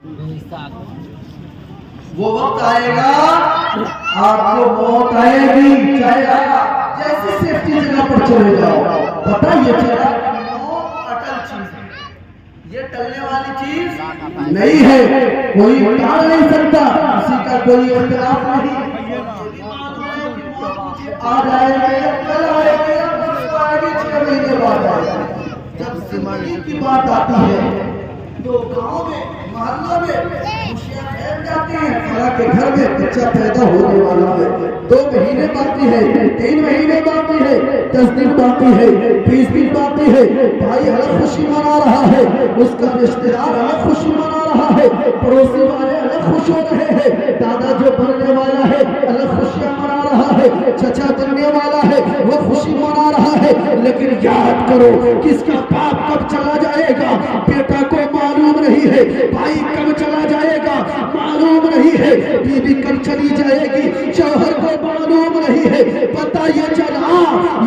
وہ وقت آئے گا آپ کو موت آئے گی، چاہے آپ جیسے سیفٹی جگہ پر چلے جاؤ، پتہ یہ چلا موت اٹل چیز ہے، یہ ٹلنے والی چیز نہیں ہے، کوئی ٹال نہیں سکتا، کسی کا کوئی اختلاف نہیں۔ آج آئے گے، کل آئے گے، پرسوں آئے گے، 6 مہینے بعد آئے گے۔ جب زندگی کی بات آتی ہے تو گاؤں میں، محلوں میں خوشیاں پھیل جاتی ہیں، فلاں کے گھر میں بچہ پیدا ہونے والا ہے، 2 مہینے باقی ہے، 3 مہینے باقی ہے، 10 دن باقی ہے، 20 دن باقی ہے، بھائی الگ خوشی منا رہا ہے، اس کا رشتہ دار الگ خوشی منا رہا ہے، پڑوسی والے الگ خوش ہو رہے ہیں، دادا جو بننے والا ہے الگ خوشیاں منا رہا ہے، چچا بننے والا ہے وہ خوشی منا رہا ہے، لیکن یاد کرو کس کا باپ کب چلا جائے گا بیٹا کو معلوم نہیں ہے، بھائی کب چلا جائے گا معلوم نہیں ہے، بیوی کب چلی جائے گی شوہر کو معلوم نہیں ہے۔ پتہ یہ چلا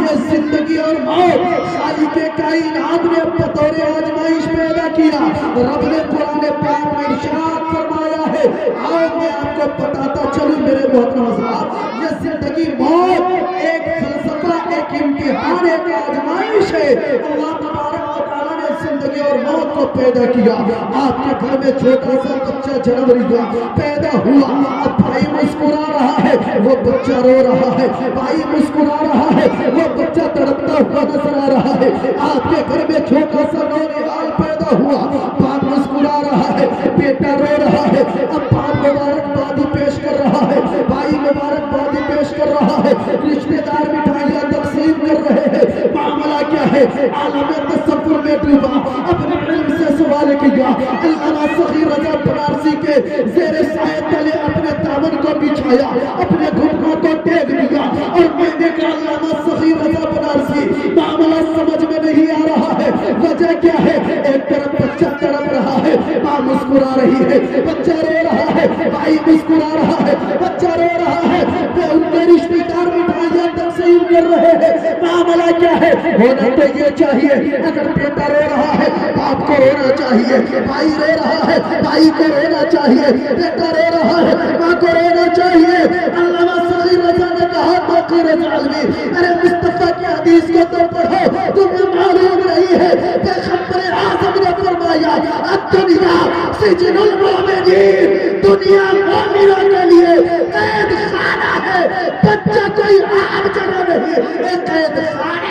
یہ زندگی اور موت خالق کائنات نے بطور آزمائش پیدا کیا۔ رب نے قرآن پاک میں ارشاد فرمایا ہے، آؤ میں آپ کو بتاتا چلوں میرے محترم حضرات، یہ زندگی موت ایک فلسفہ، ایک امتحان، ایک آزمائش ہے۔ اللہ تبارک و تعالیٰ نے زندگی اور موت کو پیدا کیا۔ آپ کے گھر میں چھوٹا سا بچہ جنم لیا، پیدا ہوا، اب بھائی مسکرا رہا ہے، وہ بچہ رو رہا ہے، بھائی مسکرا رہا ہے، وہ بچہ تڑپتا ہوا نظر آ رہا ہے۔ آپ کے گھر میں چھوٹا سا نونہال پیدا ہوا، باپ مسکرا رہا ہے، بیٹا رو رہا ہے، اب باپ مبارکبادی پیش کر رہا ہے، بھائی مبارکبادی پیش کر رہا ہے، رشتہ دار مٹھائیاں تقسیم کر رہے ہیں۔ معاملہ کیا ہے؟ عالم تصور میں ڈوبا، اپنے علم سے سوال کیا، علامہ سخی رضا بنارسی کے زیر سائے تلے اپنے دامن کو بچھایا، اپنے گھٹنوں کو ٹیک دیا، اور میں نے کہا علامہ سخی رضا بنارسی معاملہ سمجھ میں نہیں آ رہا ہے، وجہ کیا ہے؟ ایک طرف بچہ تڑپ رہا ہے، ماں مسکرا رہی ہے، بچہ رو رہا ہے، بھائی مسکرا رہا ہے، بچہ رو رہا ہے، وہ ان کے رشتہ دار مٹھائیاں تقسیم کر رہے ہیں۔ معاملہ کیا ہے؟ ہونا تو یہ چاہیے، اگر بیٹا رو رہا ہے باپ کو رونا چاہیے، بھائی رو رہا ہے بھائی کو رونا چاہیے، بیٹا رو رہا ہے ماں کو رونا چاہیے۔ علامہ سخی رضا نے کہا توقیر عالمی، ارے مصطفیٰ کی حدیث کو تو پڑھو، تمہیں معلوم نہیں ہے پیغمبر اعظم نے فرمایا الدنیا سجن المؤمنین، دنیا مومنوں کے لیے قید خانہ ہے، بچہ کوئی عام جگہ نہیں، ایک قید خانہ ہے۔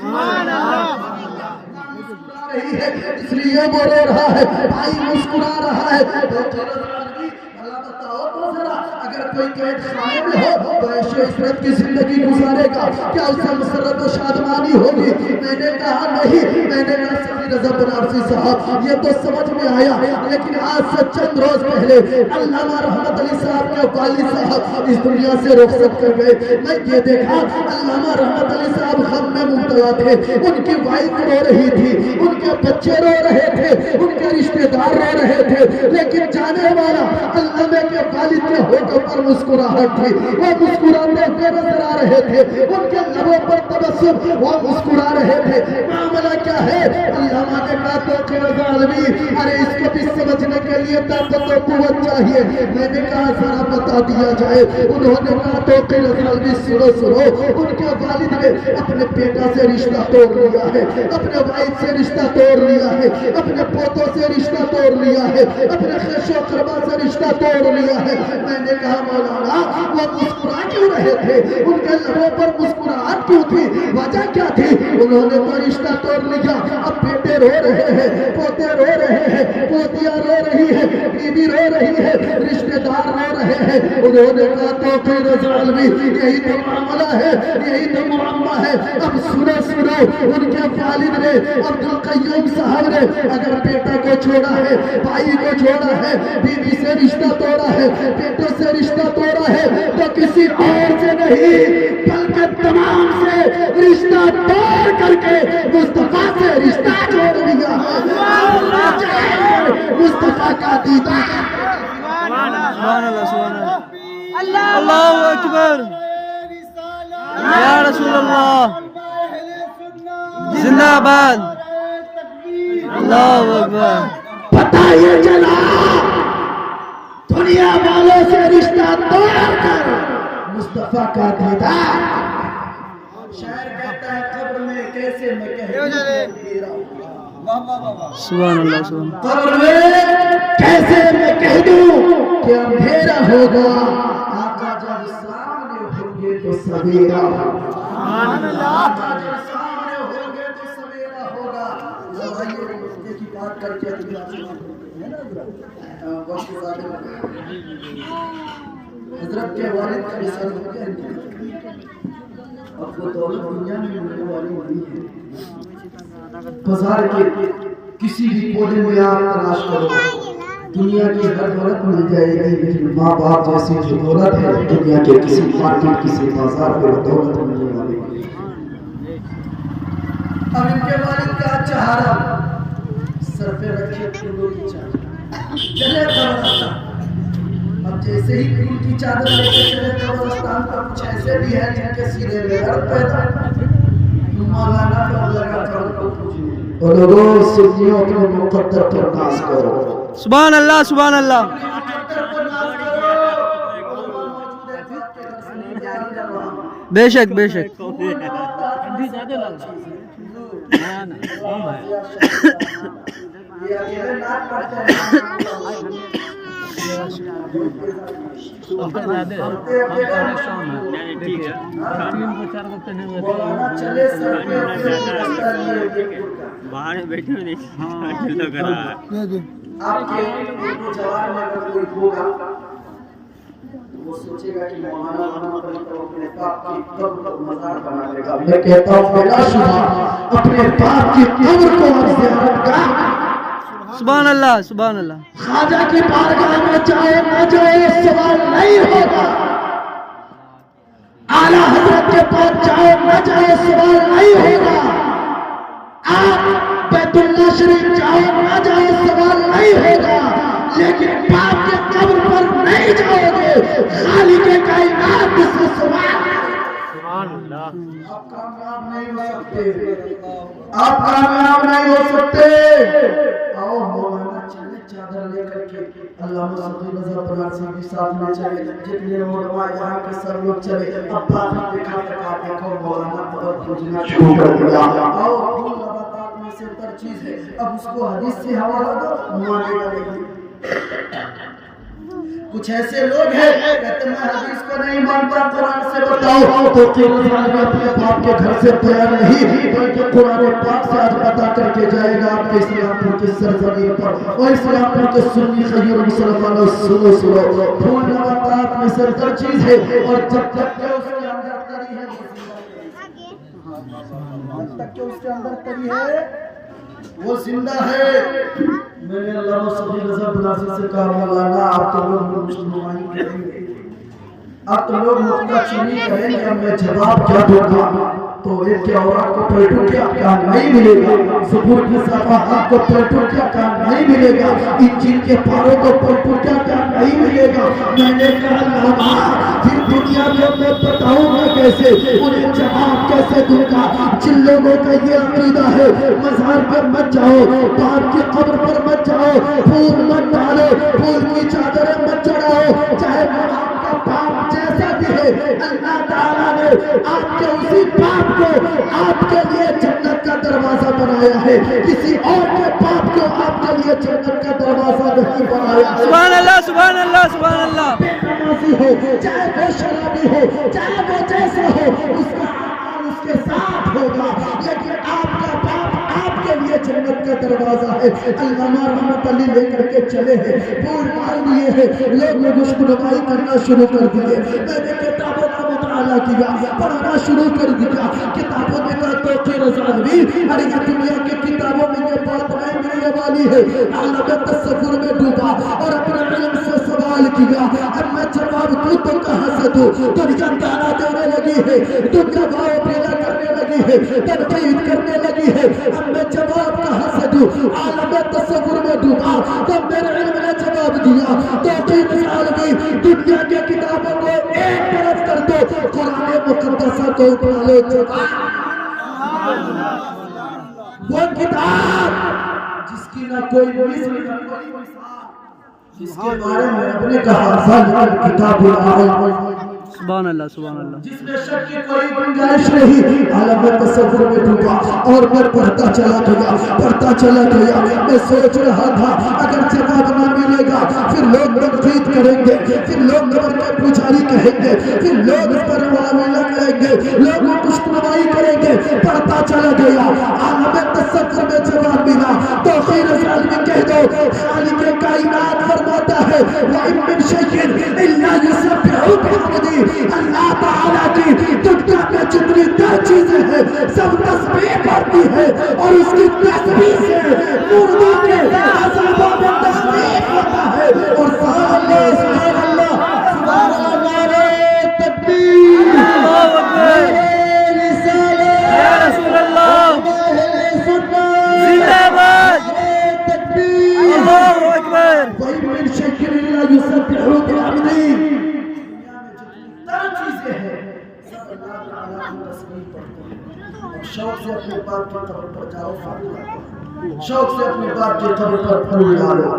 سبحان اللہ، اس لیے وہ رو رہا ہے، بھائی مسکرا رہا ہے۔ اللہ بتاؤ تو ذرا، اگر کوئی قید خانے میں ہو تو عیش و عشرت کی زندگی گزارے گا کیا اس سے مسرت و شادمانی ہوگی؟ میں نے کہا نہیں، میں نے کہا سخی رضا بنارسی صاحب یہ تو سمجھ میں آیا، لیکن آج سے چند روز پہلے علامہ رحمت علی صاحب کے والد صاحب اس دنیا سے رخصت کر گئے۔ میں یہ دیکھا علامہ رحمت علی صاحب غم میں مبتلا تھے، ان کی وائف رو رہی تھی، ان کے بچے رو رہے تھے، ان کے رشتہ دار رو رہے تھے، لیکن جانے والا علامہ کے والد کے ہونٹوں پر مسکراہٹ تھی، وہ مسکراتے ہوئے نظر آ رہے تھے، ان کے لبوں پر تبسم، وہ مسکرا رہے تھے۔ معاملہ کیا ہے؟ علامہ نے کہا توقیر عالمی، ارے اس کو بھی سمجھنے کے لیے طاقت و قوت چاہیے۔ میں نے کہا ذرا بتا دیا جائے۔ انہوں نے کہا توقیر عالمی سنو، ان کے والد نے اپنے بیٹا سے رشتہ توڑ لیا ہے، اپنے وائف سے رشتہ توڑ لیا ہے، اپنے پوتوں سے رشتہ توڑ لیا ہے، اپنے خیش و قربا سے رشتہ توڑ لیا ہے۔ میں نے کہا مولانا وہ مسکرا کیوں رہے تھے؟ ان کے لبوں پر مسکراہٹ کیوں تھی؟ وجہ کیا تھی؟ انہوں نے تو رشتہ توڑ لیا، اب بیٹے رو رہے ہیں، پوتے رو رہے ہیں، پوتیاں رو رہی ہیں، بیوی رو رہی ہے، رشتہ دار رو رہے ہیں۔ انہوں نے کہا توقیر عالمی یہی تو معاملہ ہے، یہی تو معاملہ ہے۔ اب سنو، ان کے والد نے عبدالقیوم صاحب نے اگر بیٹا کو چھوڑا ہے، بھائی کو چھوڑا ہے، بیوی سے رشتہ توڑا ہے، بیٹوں سے رشتہ توڑا ہے، تو کسی اور سے نہیں بلکہ تمام سے رشتہ توڑ کر کے مصطفیٰ سے رشتہ جوڑ دیا ہے۔ مصطفیٰ کا دیدار، سبحان اللہ، سبحان اللہ، اللہ اکبر، یا رسول اللہ، زندہ باد، اللہ اکبر۔ پتہ یہ چلا دنیا والوں سے رشتہ توڑ کر مصطفیٰ کا دیدار. شاعر کہتا ہے قبر میں کیسے میں کہہ سبحان اللہ سبحان اللہ. قبر میں کیسے میں کہہ دوں کہ اندھیرا ہوگا, آقا جب سامنے ہوں گے تو سویرا ہوگا. آقا جب سامنے ہوں گے تو سویرا ہوگا. آئیے رشتے کی بات کر کے حضرت کے والد کا مثال ہو گیا. اب وہ دولت دنیا میں ملنے والی نہیں ہے. بازار کے کسی بھی کونے میں آپ تلاش کرو, دنیا کی ہر دولت مل جائے گی, لیکن ماں باپ جیسی جو دولت ہے دنیا کے کسی مارکیٹ کسی بازار پہ وہ دولت ملنے والی نہیں. اب ان کے والد کا چہارہ سر پہ رکھے پھولوں کی چادر چلے قبرستان. اب جیسے ہی پھول کی چادر لے کے چلے قبرستان پر کچھ ایسے بھی ہیں جن کے سینے میں درد پیدا. مولانا پر لگا کر کو پوچھیں اور لوگوں سنیوں اپنے مقدر پر ناز کرو. سبحان اللہ سبحان اللہ. بے شک بے شک. باہر بیٹھے ہوئے تو کرا آپ کے جواب میں اگر کوئی ہوگا وہ سوچے گا کہ مولانا اپنے باپ کی قبر کو مزار بنا لے گا. میں کہتا ہوں بلا شبہ اپنے باپ کی قبر کو زیارت کا. سبحان اللہ سبحان اللہ. خواجہ کی بارگاہ میں جائے نہ جائے سوال نہیں ہوگا, اعلیٰ حضرت کے پاس جائے نہ جائے سوال نہیں ہوگا, آپ بیت اللہ شریف جائے نہ جائے سوال نہیں ہوگا, لیکن باپ کے قبر پر نہیں جائے گے, خالق کائنات سے سوال. آپ کامیاب نہیں ہو سکتے, آپ کامیاب نہیں ہو سکتے. آؤ مولانا چلے چادر لے کر کے علامہ صدی نظر پرانسی بھی ساتھ میں چلے, جتنے علماء یہاں کے سب لوگ چلے. اب بات دیکھا تکا دیکھو مولانا قبر پوجنا شروع کر دیا. آؤ پھول نباتات میں سے تر چیز ہے, اب اس کو حدیث سے حوالہ دو مانے گا نہیں. کچھ ایسے لوگ ہیں کہتے میں حدیث کو نہیں مانتا, قرآن سے بتاؤ, تو قیمت میں اپنے باپ کے گھر سے تیار نہیں بلکہ قرآن پاک سے آج پتا کر کے جائے گا آپ کے اسلام پور کے سرزمین پر. اور اسلام پور کے سنی خیر مسلمانوں سنو سنو, پھول نباتات میں سے تر چیز ہے, اور جب تک کہ اس کے اندر تری ہے جب تک کہ اس کے اندر تری ہے وہ زندہ ہے. میں نے علامہ صدی نظر پرانسی سے کہا مولانا آپ تو لوگ مسلمانی کہیں گے, آپ تو لوگ نقطہ چینی کہیں گے, میں جواب کیا دوں گا؟ تو ایک کے اوراق کو پلٹو کیا کام نہیں ملے گا, زبور کی صفحات کو پلٹو کیا کام نہیں ملے گا, انجیل کے پاروں کو پلٹو کیا کام نہیں ملے گا. میں نے کہا اللہ پھر دنیا میں میں بتاؤں گا کیسے, انہیں جواب کیسے دوں گا؟ جن لوگوں کا یہ عقیدہ ہے مزار پر مت جاؤ, باپ کی قبر پر مت جاؤ, پھول مت ڈالو, پھول کی چادریں مت چڑھاؤ, چاہے آپ کا باپ جیسا بھی ہے, اللہ تعالیٰ نے آپ کے اسی باپ کو آپ کے لیے جنت کا دروازہ بنایا ہے, کسی اور کے باپ کو آپ کے لیے جنت کا دروازہ نہیں بنایا. سبحان اللہ سبحان اللہ سبحان اللہ. بے نمازی ہو, چاہے وہ شرابی ہو, چاہے وہ جیسا ہو, اس کا عمل اس کے ساتھ ہوگا, لیکن آپ کا باپ آپ کے لیے جنت کا دروازہ ہے. علامہ رحمت علی لے کر کے چلے ہیں, پھول ڈال دیے ہیں, لوگ نے مشک نمائی کرنا شروع کر دیے. میں نے کتابوں کا مطالعہ کیا, پڑھنا شروع کر دیا. کتابوں میں کہا توقیر رضانوی, ارے یہ دنیا کی کتابوں میں یہ بات نہیں ملنے والی ہے. عالم تصور میں ڈوبا اور اپنے علم سے سوال کیا, اب میں جواب دوں تو کہاں سے دوں؟ دنیا گانا دینے لگی ہے, دنیا بھاؤ پیدا کرنے لگی ہے, تنقید کرنے لگی ہے, اب میں جواب کہاں سے دوں؟ عالم تصور میں ڈوبا تو میرے علم نے جواب دیا, توقیر رضانوی دنیا کے کتابوں کو ایک طرف کر دو, قرآن مقدسہ کو اٹھا لو. وہ کتاب جس کی نہ کوئی مثل نہ کوئی مثال، جس کے بارے میں رب نے کہا ذالک الکتاب لا ریب فیہ، سبحان اللہ سبحان اللہ. جس میں شک کی کوئی گنجائش نہیں. عالم تصور میں ڈوبا اور میں پڑھتا چلا گیا میں سوچ رہا تھا اگر جواب نہ ملے گا پھر لوگ تنقید کریں گے، پھر لوگ نمبر کے پجاری کہیں گے، پھر لوگ اس پر معاملہ کریں گے، لوگ کشتوائی کریں گے. پڑھتا چلا گیا عالم تصور میں جواب ملا. توخیر ازل میں کہہ دو خالق کائنات فرماتا ہے وَإِن مِّن شَيْءٍ إِلَّا يُسَبِّحُ بِحَمْدِهِ. اللہ تعالیٰ کی دنیا میں جتنی در چیزیں ہیں سب تسبیح کرتی ہے اور اس کی تسبیح سے مردوں کے عذابوں میں تخفیف ہوتا ہے. اور سبحان اللہ نعرہ تکبیر، اللہ اکبر. یا رسول اللہ زندہ باد. اللہ اکبر. وَإِن مِّن شَيْءٍ إِلَّا يُسَبِّحُ بِحَمْدِهِ. چیزیں ہیں سب اللہ تعالیٰ کی تسبیح پڑھتے ہیں. اور شوق سے اپنے باپ کی قبر پر جاؤ شوق سے اپنے باپ کی قبر پر پھول ڈالو.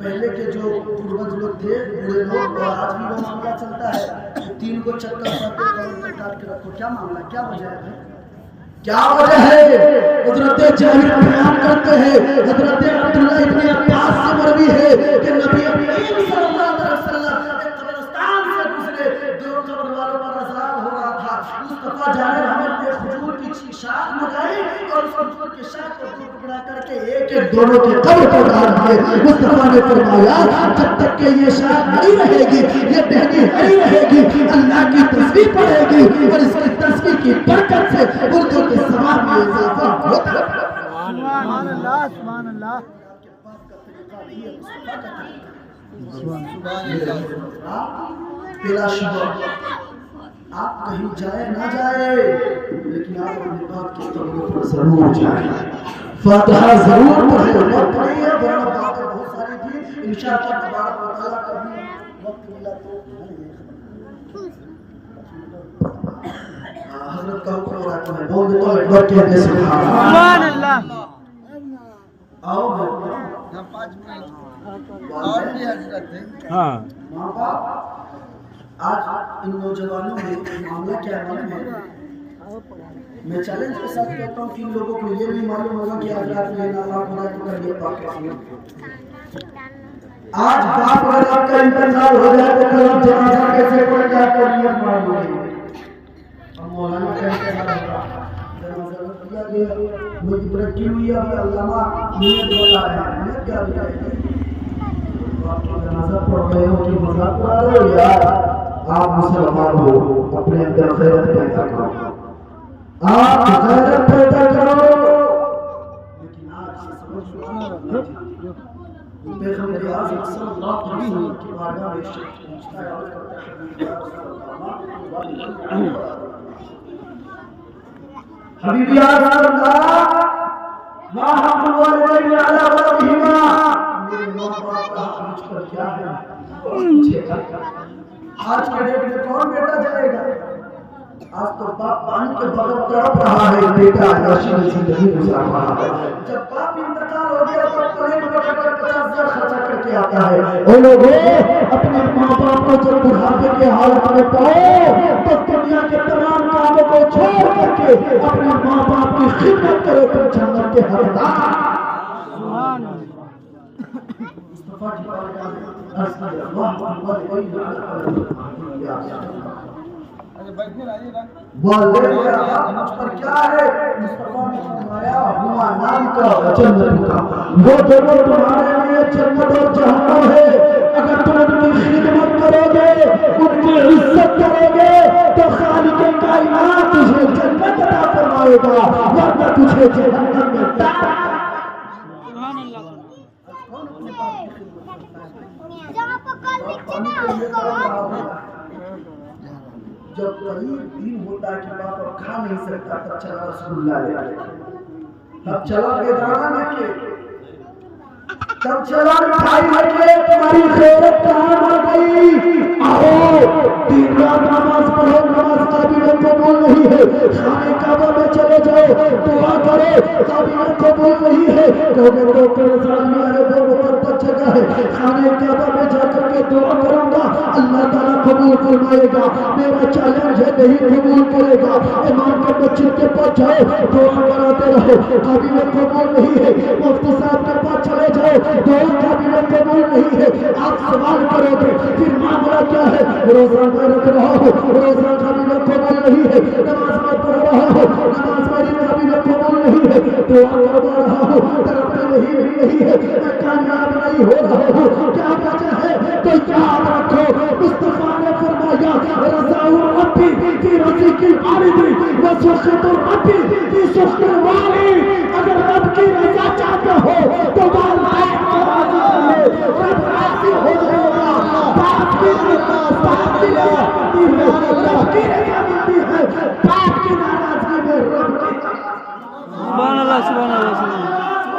پہلے کے جو پروج لوگ تھے بوڑھے لوگ اور آج بھی وہ معاملہ چلتا ہے 3 کو چکر قبر پر کاٹ کے رکھو. کیا معاملہ کیا وجہ ہے؟ کیا وجہ ہے؟ حضرت جابر بیان کرتے ہیں حضرت عبداللہ ابن عباس سے مروی ہے کہ نبی کریم صلی اللہ علیہ وسلم قبر والوں پر عذاب ہو رہا تھا. مصطفیٰ جانب ہمیں نے کھجور کی شاخ منگائی اور اس کھجور کی شاخ کو دو ٹکڑا کر کے ایک دونوں کے قبر پر ڈال دیے. مصطفیٰ نے فرمایا جب تک کہ یہ شاخ ہری رہے گی، یہ ٹہنی ہری رہے گی، اللہ کی تسبیح پڑھے گی اور اس کی تسبیح کی برکت سے مردوں کے ثواب میں اضافہ ہوتا ہے. سبحان اللہ سبحان اللہ. بلا شبہ آپ کہیں جائے نہ جائے لیکن آپ اپنے باپ کی قبر پر ضرور جائیں، فاتحہ ضرور پڑھیں. اور پڑھیے ورنہ باتیں بہت ساری تھی انشاءاللہ تبارک و تعالیٰ. کبھی وقت ملا تو حضرت کا حکم ہو رہا ہے بول دو ایک بار کہہ دے سبحان اللہ. آؤ ہاں ماں باپ. آج ان نوجوانوں میں معاملہ کیا ہے؟ میں چیلنج کے ساتھ کہتا ہوں کہ ان لوگوں کو یہ نہیں معلوم ہوگا کہ آج رات میں اللہ خدا تو کر یہ پاک آج باپ اگر آپ کا انتقال ہو جائے تو کل آپ جنازہ کیسے پڑھ کے آپ کو نیت معلوم ہوگی. اب مولانا کہتے ہیں جنازہ رکھ دیا گیا مجھ پر کی ہوئی ابھی علامہ نیت بتا رہے ہیں. نیت کیا بتائے گی؟ آپ کا جنازہ پڑھ رہے ہو کہ مذاق اڑا رہے ہو یار. آپ مسلمان ہو اپنے اندر غیرت پیدا کرو، آپ غیرت پیدا کرو. لیکن آج پیغمبر اعظم صلی اللہ علیہ وسلم کی بارگاہ میں شخص پوچھتا ہے اور کرتا ہے حبیبی یا رسول اللہ ما حق الوالدین علی ولدہما. میرے ماں باپ کا حق مجھ پر کیا ہے؟ آج کے ڈیٹ میں کون بیٹا جائے گا؟ آج تو باپ پانی کے بغیر تڑپ رہا ہے، بیٹا عیاشی میں زندگی گزار رہا ہے. جب باپ انتقال ہو گیا تو پلیٹ میں 50,000 خرچہ کر کے آتا ہے. اے لوگوں اپنے ماں باپ کو جب بڑھاپے کے حالت میں پاؤ تو دنیا کے تمام کاموں کو چھوڑ کر کے اپنے ماں باپ کی خدمت کرو تو جنت کے حقدار. سبحان اللہ. مصطفیٰ کی بارگاہ میں عرض کیا اللہ والدین والدین کا حق مجھ پر کیا ہے؟ مصطفیٰ نے فرمایا ہوا نام کا جنت کا. وہ دونوں تمہارے لیے جنت اور جہنم ہے. اگر تم ان کی خدمت کرو گے، ان کی عزت کرو گے تو خالق کائنات تجھے جنت عطا فرمائے گا ورنہ تجھے جہنم میں ڈال. جب قریب دن ہوتا ہے کہ باپ اب کھا نہیں سکتا تب چلا رسول اللہ لے آئے، تب چلا بیدانہ لے کے، تب چلا مٹھائی لے کے. تمہاری خیرت کہاں مر گئی؟ آؤ 3 رات نماز پڑھو، نماز قابل قبول نہیں ہے خانہ کعبہ میں چلے جاؤ دعا کرو کعبہ قبول نہیں ہے کہو گے تو میرے وہ مقدس جگہ ہے خانہ کعبہ میں جا کر کے دعا کروں گا اللہ تعالیٰ قبول فرمائے گا میرا چیلنج ہے نہیں قبول کرے گا امام کے مسجد کے پاس جاؤ دعا کراتے رہو قابل قبول نہیں ہے مفتی صاحب کے پاس چلے جاؤ دعا قابل قبول نہیں ہے آپ سوال کرو گے پھر معاملہ کیا ہے روزہ میں رکھ رہا ہوں روزہ قابل قبول نہیں ہے نماز میں پڑھ رہا ہوں نماز میری قابل قبول نہیں ہے دعا کروا رہا ہوں ترقی نہیں ہے میں کامیاب نہیں ہو رہا ہوں کیا وجہ ہے تو یاد رکھو مصطفیٰ نے فرمایا رضا ربی فی رضیق الوالد وسخط ربی فی سخط الوالد اگر رب کی رضا چاہتے ہو تو والدین کو راضی کرو رب راضی ہو جائے گا باپ کی اللہ کی رضا ملتی ہے باپ کی ناراضگی میں رب کی سبحان اللہ سبحان اللہ سبحان اللہ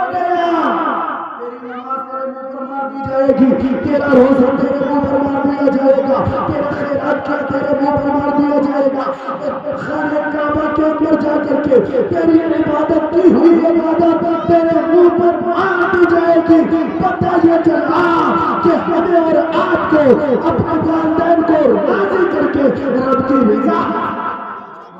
جائے گی تیرا روزہ تیرے منہ پر مار دیا جائے گا تیرا خیرات کیا تیرے منہ پر مار دیا جائے گا خانہ کعبہ کے اندر جا کر کے تیری عبادت کی ہوئی عبادت تیرے منہ پر مار دی جائے گی پتہ یہ چلا کہ ہمیں اور آپ کو اپنے والدین کو راضی کر کے رب کی رضا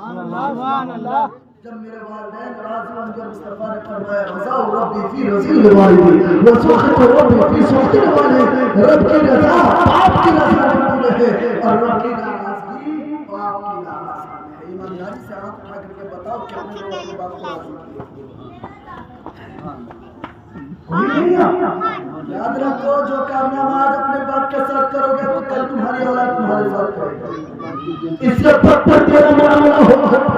سبحان اللہ جب میرے والدین راضی ہوں گے مصطفیٰ نے فرمایا رضا ربی فی رضی الوالد وسخط ربی فی سخط الوالد رب کی رضا باپ کی رضا ملتی ہے اور رب کی ناراضگی باپ کی ناراضگی ہے ایمانداری سے ہاتھ اٹھا کر کے بتاؤ کہ ہم نے اپنے باپ کو راضی کیا یاد رکھو جو کام نماز اپنے باپ کے ساتھ کرو گے تو کل تمہاری اولاد تمہارے ساتھ کرے گا اس سے بدتر تیرا معاملہ ہوگا